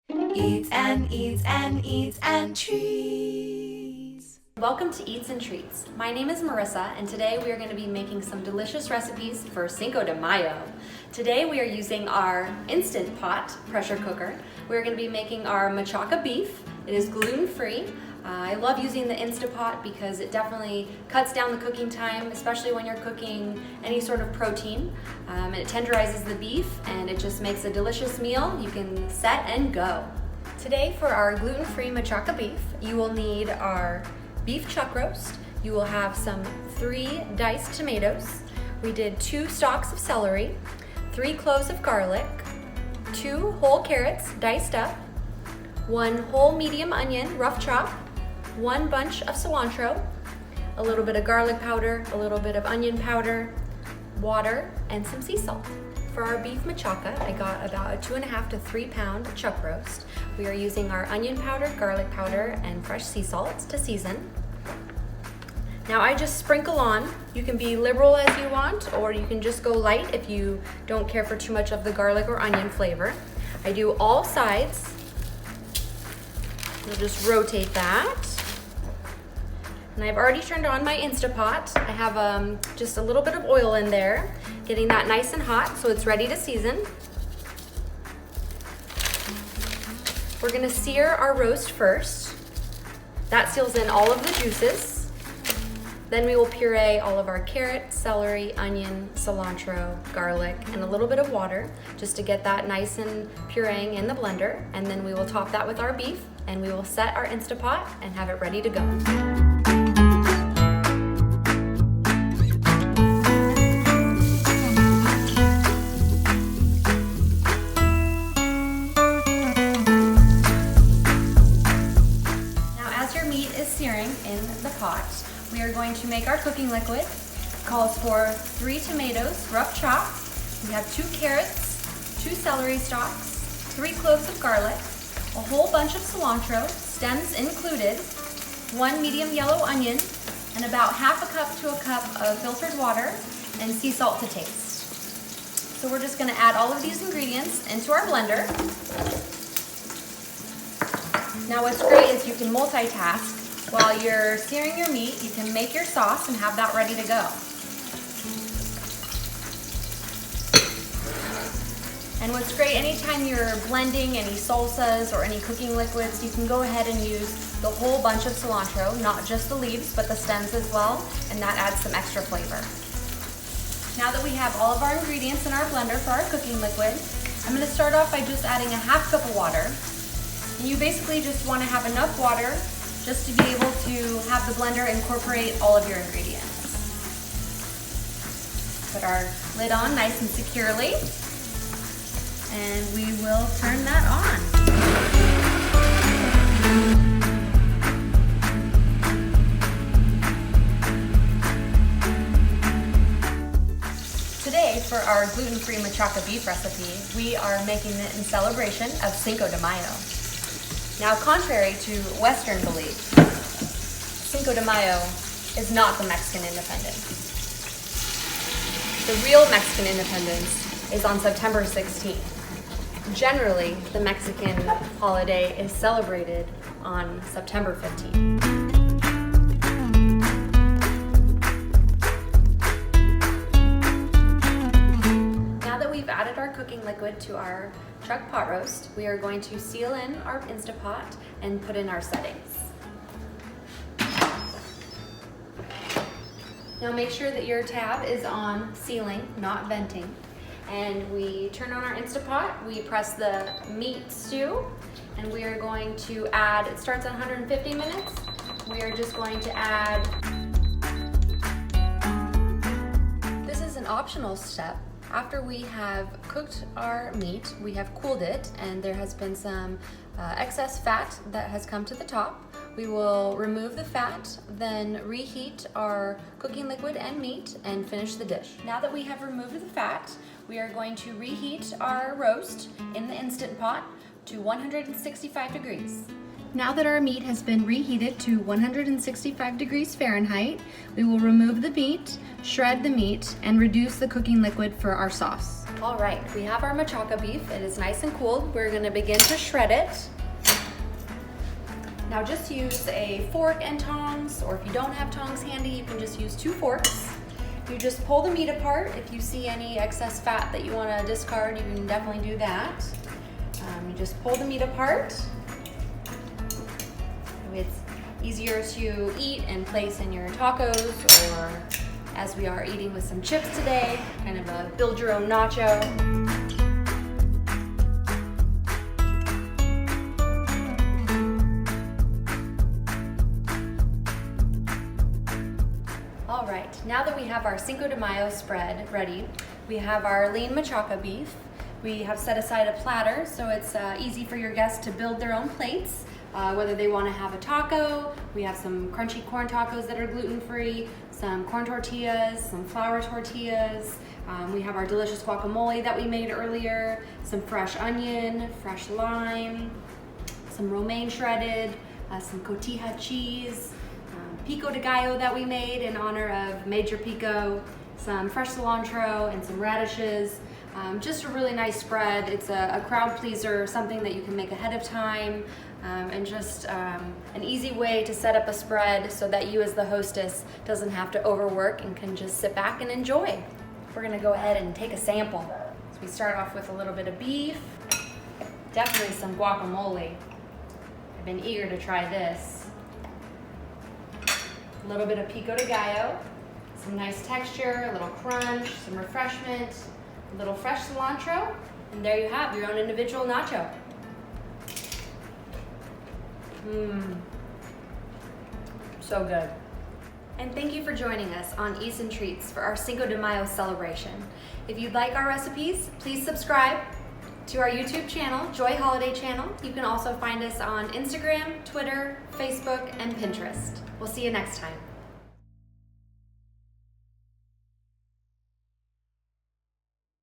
Eats and eats and eats and treats. Welcome to Eats and Treats. My name is Marissa, and today we are going to be making some delicious recipes for Cinco de Mayo. Today we are using our Instant Pot pressure cooker. We're going to be making our machaca beef. It is gluten-free. I love using the Instapot because it definitely cuts down the cooking time, especially when you're cooking any sort of protein. And it tenderizes the beef, and it just makes a delicious meal. You can set and go. Today for our gluten-free machaca beef, you will need our beef chuck roast. You will have some 3 diced tomatoes. We did 2 stalks of celery, 3 cloves of garlic, 2 whole carrots diced up, 1 whole medium onion rough chop, 1 bunch of cilantro, a little bit of garlic powder, a little bit of onion powder, water, and some sea salt. For our beef machaca, I got about a 2.5 to 3 pound chuck roast. We are using our onion powder, garlic powder, and fresh sea salt to season. Now I just sprinkle on. You can be liberal as you want, or you can just go light if you don't care for too much of the garlic or onion flavor. I do all sides. We'll just rotate that. And I've already turned on my Instapot. I have just a little bit of oil in there, getting that nice and hot so it's ready to season. We're gonna sear our roast first. That seals in all of the juices. Then we will puree all of our carrot, celery, onion, cilantro, garlic, and a little bit of water just to get that nice and pureeing in the blender. And then we will top that with our beef, and we will set our Instapot and have it ready to go. Searing in the pot, we are going to make our cooking liquid. It calls for 3 tomatoes, rough chopped. We have 2 carrots, 2 celery stalks, 3 cloves of garlic, a whole bunch of cilantro, stems included, 1 medium yellow onion, and about ½ a cup to a cup of filtered water and sea salt to taste. So we're just going to add all of these ingredients into our blender. Now what's great is you can multitask. While you're searing your meat, you can make your sauce and have that ready to go. And what's great, anytime you're blending any salsas or any cooking liquids, you can go ahead and use the whole bunch of cilantro, not just the leaves, but the stems as well, and that adds some extra flavor. Now that we have all of our ingredients in our blender for our cooking liquid, I'm going to start off by just adding a ½ cup of water. And you basically just want to have enough water just to be able to have the blender incorporate all of your ingredients. Put our lid on nice and securely, and we will turn that on. Today, for our gluten-free machaca beef recipe, we are making it in celebration of Cinco de Mayo. Now, contrary to Western belief, Cinco de Mayo is not the Mexican independence. The real Mexican independence is on September 16th. Generally, the Mexican holiday is celebrated on September 15th. Now that we've added our cooking liquid to our chuck pot roast, we are going to seal in our Instapot and put in our settings. Now make sure that your tab is on sealing, not venting. And we turn on our Instapot, we press the meat stew, and we are going to add, it starts at 150 minutes. We are just going to add, this is an optional step. After we have cooked our meat, we have cooled it, and there has been some excess fat that has come to the top. We will remove the fat, then reheat our cooking liquid and meat, and finish the dish. Now that we have removed the fat, we are going to reheat our roast in the Instant Pot to 165 degrees. Now that our meat has been reheated to 165 degrees Fahrenheit, we will remove the meat, shred the meat, and reduce the cooking liquid for our sauce. All right, we have our machaca beef. It is nice and cooled. We're gonna begin to shred it. Now just use a fork and tongs, or if you don't have tongs handy, you can just use 2 forks. You just pull the meat apart. If you see any excess fat that you wanna discard, you can definitely do that. You just pull the meat apart. It's easier to eat and place in your tacos, or as we are eating with some chips today, kind of a build your own nacho. All right, now that we have our Cinco de Mayo spread ready, we have our lean machaca beef. We have set aside a platter, so it's easy for your guests to build their own plates. Whether they want to have a taco, we have some crunchy corn tacos that are gluten-free, some corn tortillas, some flour tortillas. We have our delicious guacamole that we made earlier, some fresh onion, fresh lime, some romaine shredded, some cotija cheese, pico de gallo that we made in honor of Major Pico, some fresh cilantro, and some radishes. Just a really nice spread. It's a crowd pleaser, something that you can make ahead of time, and just an easy way to set up a spread so that you as the hostess doesn't have to overwork and can just sit back and enjoy. We're gonna go ahead and take a sample. So we start off with a little bit of beef, definitely some guacamole. I've been eager to try this. A little bit of pico de gallo, some nice texture, a little crunch, some refreshment, a little fresh cilantro, and there you have your own individual nacho. So good. And thank you for joining us on Eats and Treats for our Cinco de Mayo celebration. If you'd like our recipes, please subscribe to our YouTube channel, Joy Holiday Channel. You can also find us on Instagram, Twitter, Facebook, and Pinterest. We'll see you next time.